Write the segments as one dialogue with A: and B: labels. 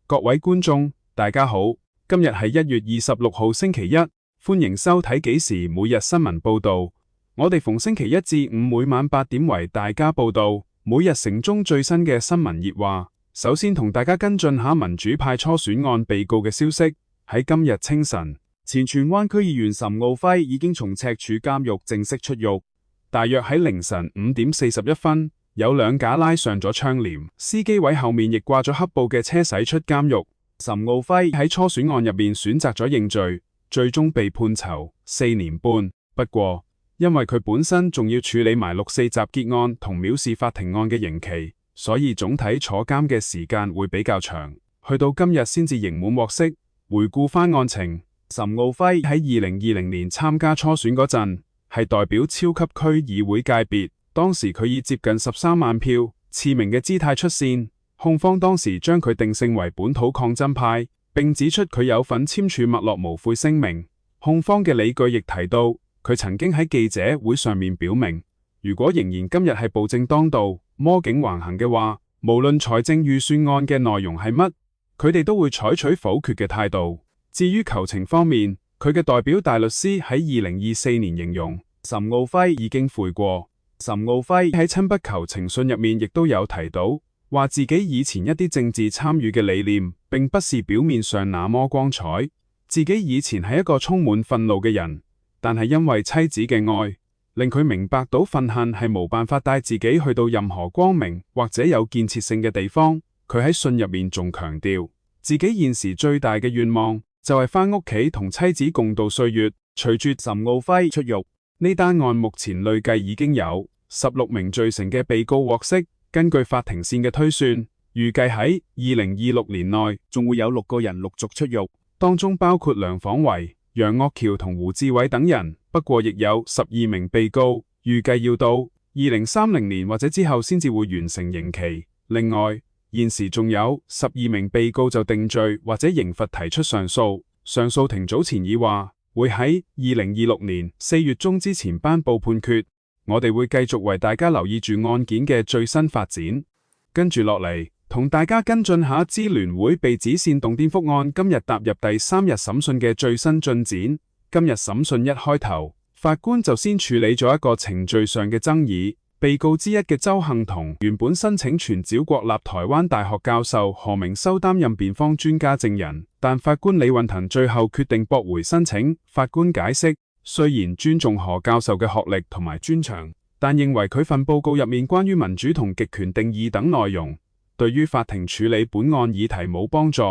A: 各位觀眾，大家好，今日係1月26號星期一，歡迎收睇紀時每日新聞報道。我哋逢星期一至五每晚8點為大家報道每日城中最新嘅新聞熱話。首先同大家跟進下民主派初選案被告嘅消息。喺今日清晨，前荃灣區議員岑敖暉已經從赤柱監獄正式出獄。大約喺凌晨5點41分，有兩架拉上咗窗簾，司機位後面亦掛咗黑布嘅車駛出監獄。岑敖暉喺初選案入面選擇咗認罪，最終被判囚4年半。不過，因為佢本身仲要處理埋6.4集結案同藐視法庭案嘅刑期，所以總體坐監嘅時間會比較長。去到今日先至刑滿獲釋。回顧翻案情，岑敖暉喺2020年參加初選嗰陣，係代表超級區議會界別，當時佢以接近13萬票，次名嘅姿態出線。控方當時將佢定性為本土抗爭派，並指出佢有份簽署墨落無悔聲明。控方嘅理據亦提到，佢曾經喺記者會上面表明，如果仍然今日係暴政當道、魔警橫行嘅話，無論財政預算案嘅內容係乜，佢哋都會採取否決嘅態度。至於求情方面，佢嘅代表大律師喺2024年形容，岑敖暉已經悔過。岑敖暉喺親筆求情信入面亦都有提到，話自己以前一啲政治參與嘅理念，並不是表面上那麼光彩。自己以前係一個充滿憤怒嘅人，但係因為妻子嘅愛，令佢明白到憤恨係冇辦法帶自己去到任何光明或者有建設性嘅地方。佢喺信入面仲強調，自己現時最大嘅願望就係返屋企同妻子共度歲月。隨住岑敖暉出獄，呢單案目前累計已經有16名罪成嘅被告獲釋。根據法庭線嘅推算，預計喺2026年內仲會有6個人陸續出獄，當中包括梁晃維、楊岳橋同胡志偉等人。不過亦有12名被告預計要到2030年或者之後先至會完成刑期。另外，現時仲有12名被告就定罪或者刑罰提出上訴。上訴庭早前已話會喺2026年4月中之前頒布判決。我哋會繼續為大家留意住案件嘅最新發展。跟住落嚟，同大家跟進下支聯會被指煽動顛覆案今日踏入第3日審訊嘅最新進展。今日審訊一開頭，法官就先處理咗一個程序上嘅爭議。被告之一嘅鄒幸彤原本申請傳召國立台灣大學教授何明修擔任辯方專家證人，但法官李運騰最後決定駁回申請。法官解釋，雖然尊重何教授嘅學歷同埋專長，但認為佢份報告入面關於民主同極權定義等內容，對於法庭處理本案議題冇幫助，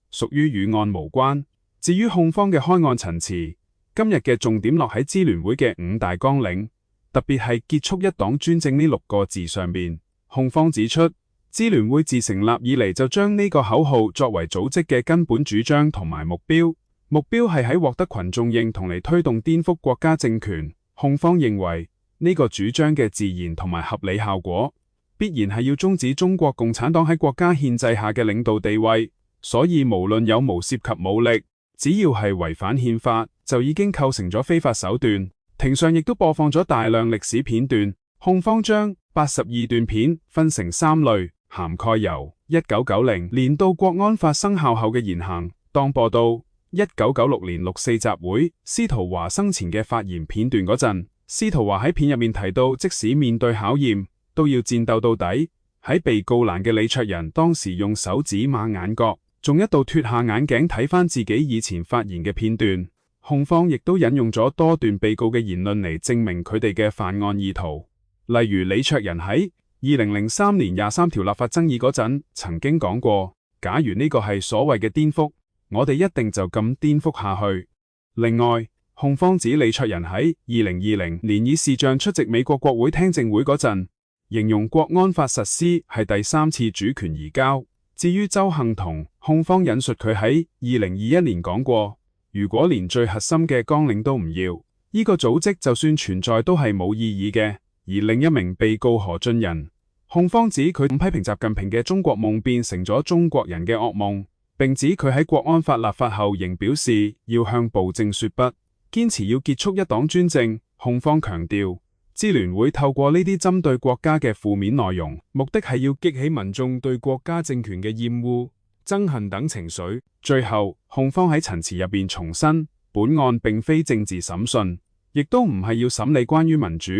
A: 屬於與案無關。至於控方嘅開案陳詞，今日嘅重點落喺支聯會嘅5大綱領，特別係結束一黨專政呢6個字上面。控方指出，支聯會自成立以嚟就將呢個口號作為組織嘅根本主張同埋目標。目標係喺獲得群眾認同嚟推動顛覆國家政權。控方認為呢個主張嘅自然同埋合理效果，必然係要終止中國共產黨喺國家憲制下嘅領導地位。所以無論有無涉及武力，只要係違反憲法，就已經構成咗非法手段。庭上亦都播放咗大量歷史片段。控方將82段片分成3類，涵蓋由1990年到國安法生效後嘅言行。當播到1996年6.4集會司徒華生前嘅發言片段嗰陣，司徒華喺片入面提到，即使面對考驗，都要戰鬥到底。喺被告欄嘅李卓人當時用手指抹眼角，仲一度脫下眼鏡睇翻自己以前發言嘅片段。控方亦都引用咗多段被告嘅言論嚟證明佢哋嘅犯案意圖。例如李卓人喺2003年23條立法爭議嗰陣曾經講過，假如呢個係所謂嘅顛覆，我哋一定就咁顛覆下去。另外，控方指李卓人喺2020年以視像出席美國國會聽證會嗰陣，形容國安法實施係第3次主權移交。至於鄒幸彤，控方引述佢喺2021年講過，如果連最核心嘅綱領都唔要，呢個組織就算存在都係冇意義嘅。而另一名被告何俊仁，控方指佢批評習近平嘅中國夢變成咗中國人嘅噩夢，並指佢喺國安法立法後仍表示要向暴政說不，堅持要結束一黨專政。控方強調，支聯會透過呢啲針對國家嘅負面內容，目的係要激起民眾對國家政權嘅厭惡，憎恨等情緒。最後，控方喺陳詞入邊重申，本案並非政治審訊，亦都唔係要審理關於民主、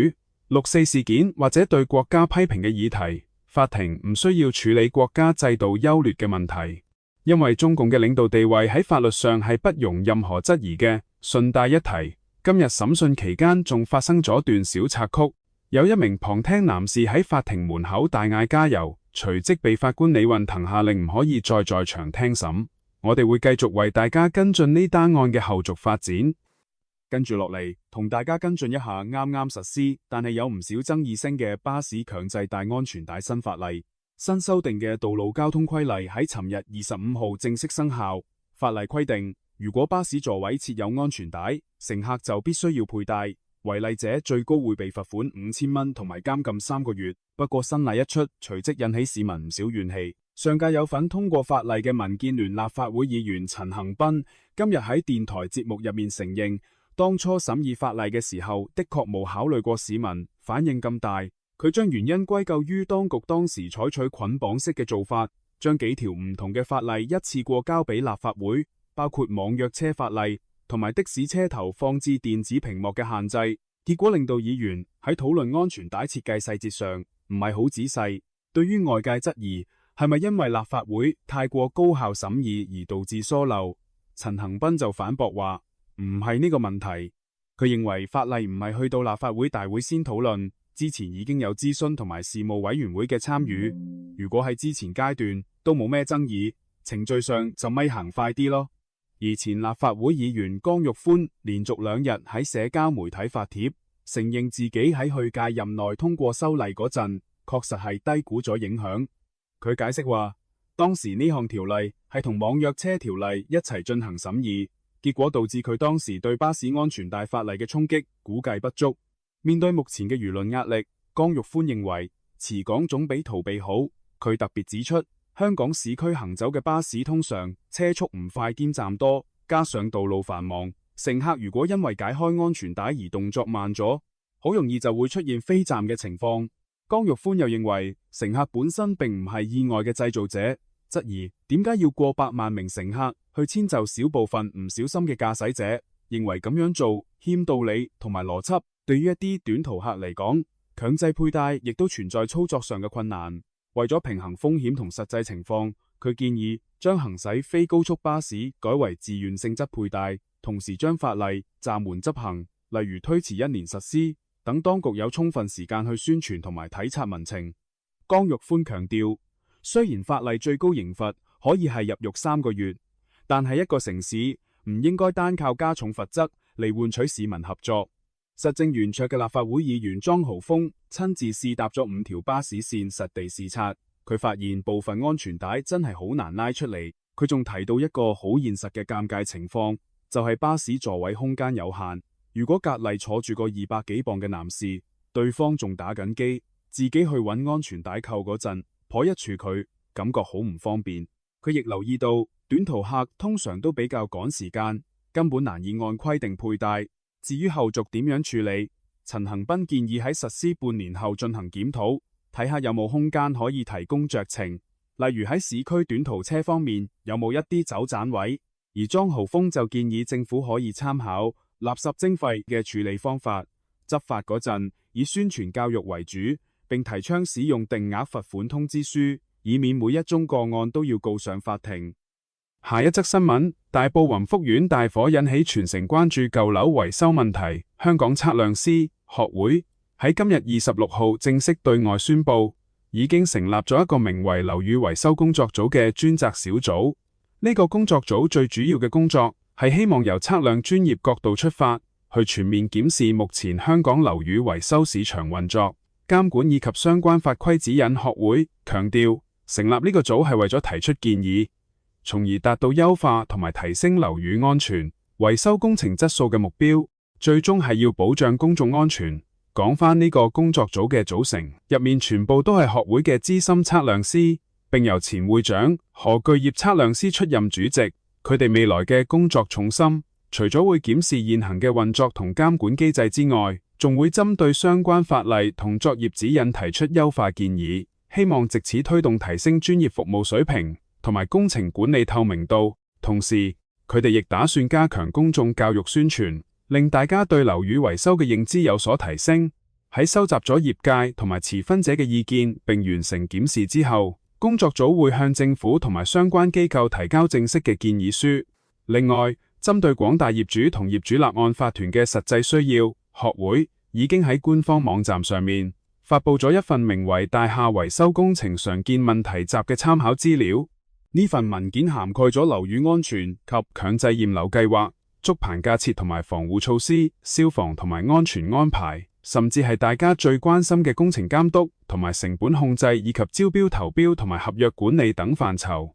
A: 六四事件或者對國家批評嘅議題。法庭唔需要處理國家制度優劣嘅問題，因為中共嘅領導地位喺法律上係不容任何質疑嘅。順帶一提，今日審訊期間仲發生咗段小插曲，有一名旁聽男士喺法庭門口大嗌加油，隨即被法官李運騰下令唔可以再在場聽審。我哋會繼續為大家跟進呢單案嘅後續發展。跟住落嚟，同大家跟進一下啱啱實施，但係有唔少爭議聲嘅巴士強制戴安全帶新法例。新修訂嘅道路交通規例喺尋日25號正式生效。法例規定，如果巴士座位設有安全帶，乘客就必須要佩戴，違例者最高會被罰款5000蚊同埋監禁3個月。不過新例一出，隨即引起市民唔少怨氣。上屆有份通過法例嘅民建聯立法會議員陳恒鑌，今日喺電台節目入面承認，當初審議法例嘅時候，的確冇考慮過市民反應咁大。佢將原因歸咎於當局當時採取捆綁式嘅做法，將幾條唔同嘅法例一次過交俾立法會，包括網約車法例同埋的士車頭放置電子屏幕嘅限制，結果令到議員喺討論安全帶設計細節上唔係好仔細。對於外界質疑係咪因為立法會太過高效審議而導致疏漏，陳恒鑌就反駁話，唔係呢個問題。佢認為法例唔係去到立法會大會先討論，之前已經有諮詢同埋事務委員會嘅參與。如果喺之前階段都冇咩爭議，程序上就咪行快啲咯。而前立法會議員江玉歡連續2日喺社交媒體發帖，承認自己喺去屆任內通過修例嗰陣，確實係低估咗影響。佢解釋話，當時呢項條例係同網約車條例一齊進行審議，結果導致佢當時對巴士安全帶法例嘅衝擊估計不足。面對目前嘅輿論壓力，江玉歡認為遲講總比逃避好。佢特別指出，香港市區行走嘅巴士通常車速唔快兼站多，加上道路繁忙，乘客如果因為解開安全帶而動作慢咗，好容易就會出現飛站嘅情況。江玉歡又認為乘客本身並唔係意外嘅製造者，質疑點解要過百萬名乘客去遷就少部分唔小心嘅駕駛者，認為咁樣做欠道理同埋邏輯。對於一啲短途客嚟講，強制佩戴亦都存在操作上嘅困難。為咗平衡風險同實際情況，佢建議將行駛非高速巴士改為自願性質佩戴，同時將法例暫緩執行，例如推遲1年實施，等當局有充分時間去宣傳同埋體察民情。江玉歡強調，雖然法例最高刑罰可以係入獄3個月，但係一個城市唔應該單靠加重罰則嚟換取市民合作。實政圓桌嘅立法會議員莊豪鋒親自試搭咗5條巴士線實地視察，佢發現部分安全帶真係好難拉出嚟。佢仲提到一個好現實嘅尷尬情況，就係巴士座位空間有限，如果隔籬坐住個200幾磅嘅男士，對方仲打緊機，自己去揾安全帶扣嗰陣，頗一處佢，感覺好唔方便。佢亦留意到，短途客通常都比較趕時間，根本難以按規定佩戴。至於後續點樣處理，陳恒鑌建議喺實施半年後進行檢討，睇下有冇空間可以提供酌情，例如喺市區短途車方面有冇一啲走盞位。而莊豪鋒就建議政府可以參考垃圾徵費嘅處理方法，執法嗰陣以宣傳教育為主，並提倡使用定額罰款通知書，以免每一宗個案都要告上法庭。下一則新聞，大埔雲福苑大火引起全城關注舊樓維修問題。香港測量師學會喺今日26號正式對外宣布，已經成立咗一個名為樓宇維修工作組嘅專責小組。呢個工作組最主要嘅工作係希望由測量專業角度出發，去全面檢視目前香港樓宇維修市場運作、監管以及相關法規指引。學會強調，成立呢個組係為咗提出建議，從而達到優化同埋提升樓宇安全、維修工程質素嘅目標，最終係要保障公眾安全。講返呢個工作組嘅組成，入面全部都係學會嘅資深測量師，並由前會長何巨業測量師出任主席。佢哋未來嘅工作重心，除咗會檢視現行嘅運作同監管機制之外，仲會針對相關法例同作業指引提出優化建議，希望藉此推動提升專業服務水平，同埋工程管理透明度。同時，佢哋亦打算加強公眾教育宣傳，令大家對樓宇維修嘅認知有所提升。喺收集咗業界同埋持份者嘅意見並完成檢視之後，工作組會向政府同埋相關機構提交正式嘅建議書。另外，針對廣大業主同業主立案法團嘅實際需要，學會已經喺官方網站上面發佈咗一份名為《大廈維修工程常見問題集》嘅參考資料。呢份文件涵蓋咗樓宇安全及強制驗樓計劃、竹棚架設同埋防護措施、消防同埋安全安排，甚至係大家最關心嘅工程監督同埋成本控制，以及招標投標同埋合約管理等範疇。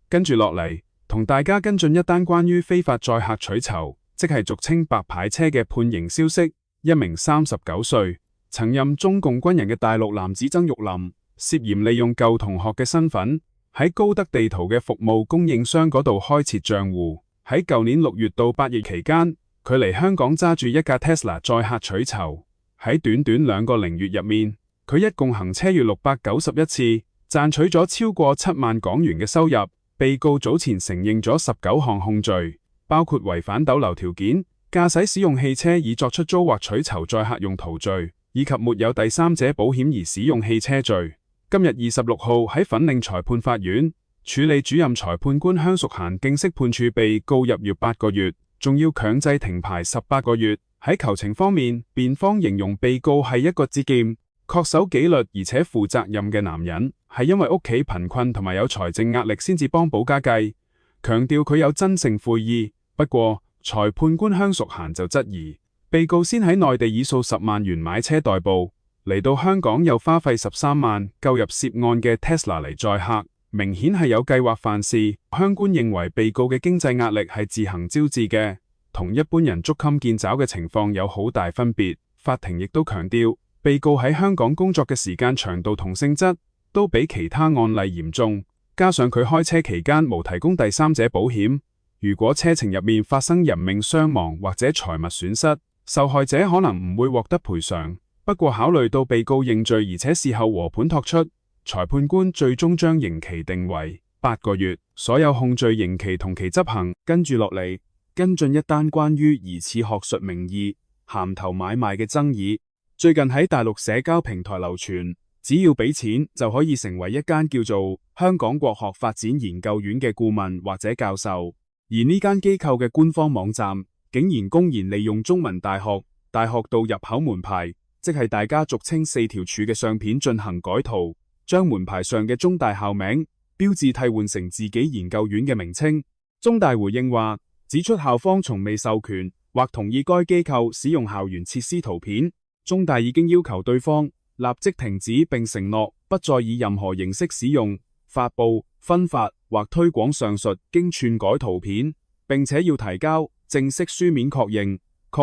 A: 跟住落嚟，同大家跟進一單關於非法載客取酬，即係俗稱白牌車嘅判刑消息。一名39歲、曾任中共軍人嘅大陸男子曾玉林，涉嫌利用舊同學嘅身份，喺高德地圖嘅服務供應商嗰度開設賬戶。喺舊年6月到8月期間，佢嚟香港揸住一架 Tesla 載客取酬。喺短短2個零月入面，佢一共行車約691次，賺取咗超過7萬港元嘅收入。被告早前承認咗19項控罪，包括違反逗留條件、駕駛使用汽車以作出租或取酬載客用途罪，以及沒有第三者保險而使用汽車罪。今日26號喺粉嶺裁判法院，處理主任裁判官香淑嫻正式判處被告入獄8個月，仲要強制停牌18個月。喺求情方面，辯方形容被告係一個節儉、恪守紀律而且負責任嘅男人，係因為屋企貧困同埋有財政壓力先至幫補家計，強調佢有真誠悔意。不過，裁判官香淑嫻就質疑，被告先喺內地以數10萬元買車代步，嚟到香港又花費13萬購入涉案嘅 Tesla 嚟載客，明顯係有計劃犯事。香官認為被告嘅經濟壓力係自行招致嘅，同一般人捉襟見肘嘅情況有好大分別。法庭亦都強調，被告喺香港工作嘅時間長度同性質都比其他案例嚴重，加上佢開車期間無提供第三者保險，如果車程入面發生人命傷亡或者財物損失，受害者可能唔會獲得賠償。不過考慮到被告認罪而且事後和盤托出，裁判官最終將刑期定為8個月，所有控罪刑期同期執行。跟住落嚟，跟進一單關於疑似學術名義銜頭買賣嘅爭議。最近喺大陸社交平台流傳，只要俾錢就可以成為一間叫做香港國學發展研究院嘅顧問或者教授。而呢間機構嘅官方網站竟然公然利用中文大學道入口門牌，即係大家俗稱4條柱嘅相片進行改圖，將門牌上嘅中大校名標誌替換成自己研究院嘅名稱。中大回應話，指出校方從未授權或同意該機構使用校園設施圖片，中大已經要求對方立即停止，並承諾不再以任何形式使用、發布、分發或推廣上述經篡改圖片，並且要提交正式書面確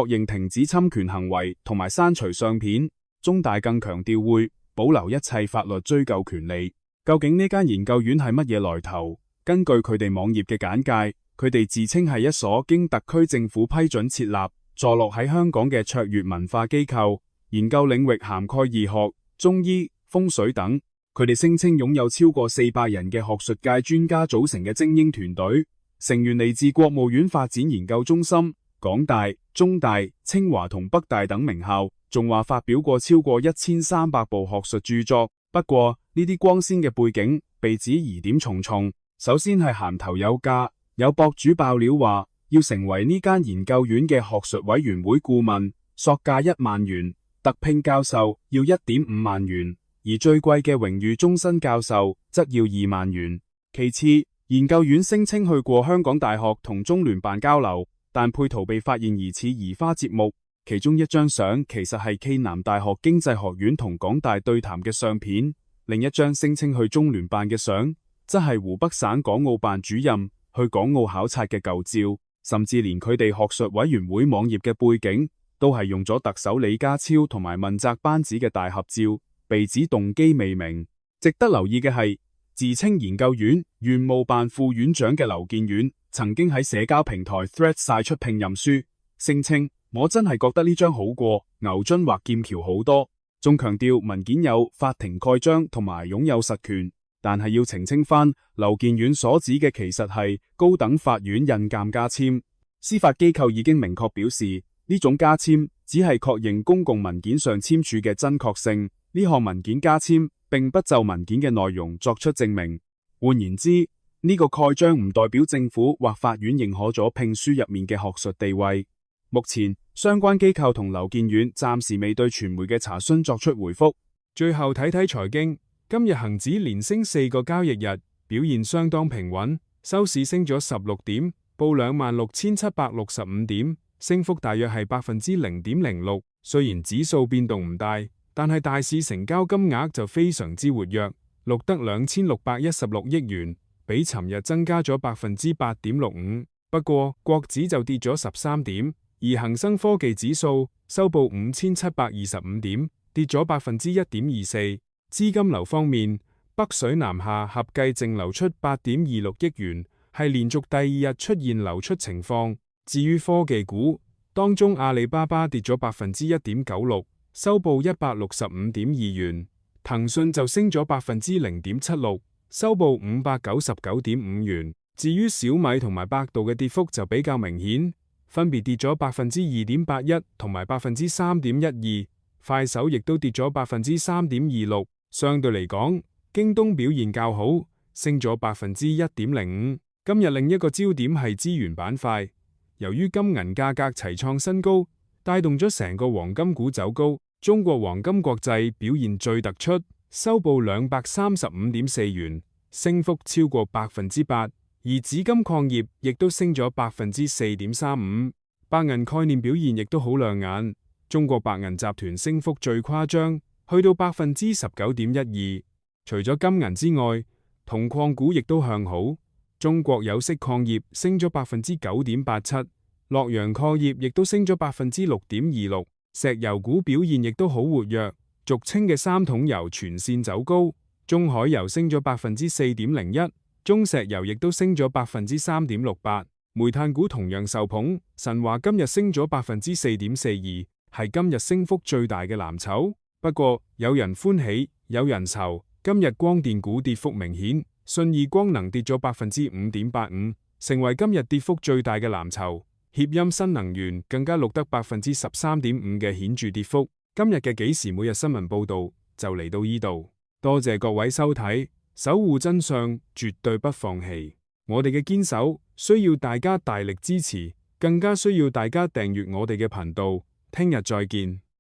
A: 認停止侵權行為同埋刪除相片。中大更強調會保留一切法律追究權利。究竟呢間研究院係乜嘢來頭？根據佢哋網頁嘅簡介，佢哋自稱係一所經特區政府批准設立、坐落喺香港嘅卓越文化機構，研究領域涵蓋醫學、中醫、風水等。佢哋聲稱擁有超過400人嘅學術界專家組成嘅精英團隊，成員嚟自國務院發展研究中心、港大、中大、清華同北大等名校，仲話發表過超過1300部學術著作。不過呢啲光鮮嘅背景被指疑點重重。首先係銜頭有價，有博主爆料話要成為呢間研究院嘅學術委員會顧問，索價1萬元，特聘教授要1.5萬元，而最貴嘅榮譽終身教授則要2萬元。其次，研究院聲稱去過香港大學同中聯辦交流，但配圖被發現疑似移花接木，其中一張相其實係暨南大學經濟學院同港大對談嘅相片，另一張聲稱去中聯辦嘅相，則係湖北省港澳辦主任去港澳考察嘅舊照，甚至連佢哋學術委員會網頁嘅背景都係用咗特首李家超同埋問責班子嘅大合照，被指動機未明。值得留意嘅係，自稱研究院院務辦副院長嘅劉建遠曾經喺社交平台 Threads 晒出聘任書，聲稱我真係覺得呢張好過牛津或劍橋好多，仲強調文件有法庭蓋章同埋擁有實權。但係要澄清返，劉健遠所指嘅其實係高等法院印鑑加簽。司法機構已經明確表示，呢種加簽只係確認公共文件上簽署嘅真確性，呢項文件加簽並不就文件嘅內容作出證明。換言之，呢個蓋章唔代表政府或法院認可咗聘書入面嘅學術地位。目前，相關機構同劉健遠暫時未對傳媒嘅查詢作出回覆。
B: 最後睇睇財經，今日恒指連升4個交易日，表現相當平穩，收市升咗16點，報26,765點，升幅大約係0.06%。雖然指數變動唔大，但係大市成交金額就非常之活躍，錄得2616億元，比尋日增加咗8.65%。不過國指就跌咗13點，而恒生科技指數收報5725點，跌咗1.24%。資金流方面，北水南下合計淨流出8.26億元，係連續第二日出現流出情況。至於科技股，當中阿里巴巴跌咗1.96%，收報165.2元；騰訊就升咗0.76%，收報599.5元。至於小米同埋百度嘅跌幅就比較明顯，分別跌咗2.81%同埋3.12%。快手亦都跌咗3.26%。相對嚟講，京東表現較好，升咗1.05%。今日另一個焦點係資源板塊，由於金銀價格齊創新高，帶動咗成個黃金股走高。中國黃金國際表現最突出，收報235.4元，升幅超過8%。而紫金礦業亦都升咗4.35%。白銀概念表現亦都好亮眼，中國白銀集團升幅最誇張，去到19.12%。除咗金銀之外，銅礦股亦都向好。中國有色礦業升咗9.87%，洛陽礦業亦都升咗6.26%。石油股表現亦都好活躍，俗稱嘅三桶油全線走高，中海油升咗4.01%，中石油亦都升咗3.68%。煤炭股同樣受捧，神華今日升咗4.42%，係今日升幅最大嘅藍籌。不過有人歡喜，有人愁。今日光電股跌幅明顯，信義光能跌咗5.85%，成為今日跌幅最大嘅藍籌。協鑫新能源更加錄得13.5%嘅顯著跌幅。今日嘅幾時每日新聞報道就嚟到呢度，多謝各位收睇，守護真相絕對不放棄。我哋嘅堅守需要大家大力支持，更加需要大家訂閱我哋嘅頻道。聽日再見。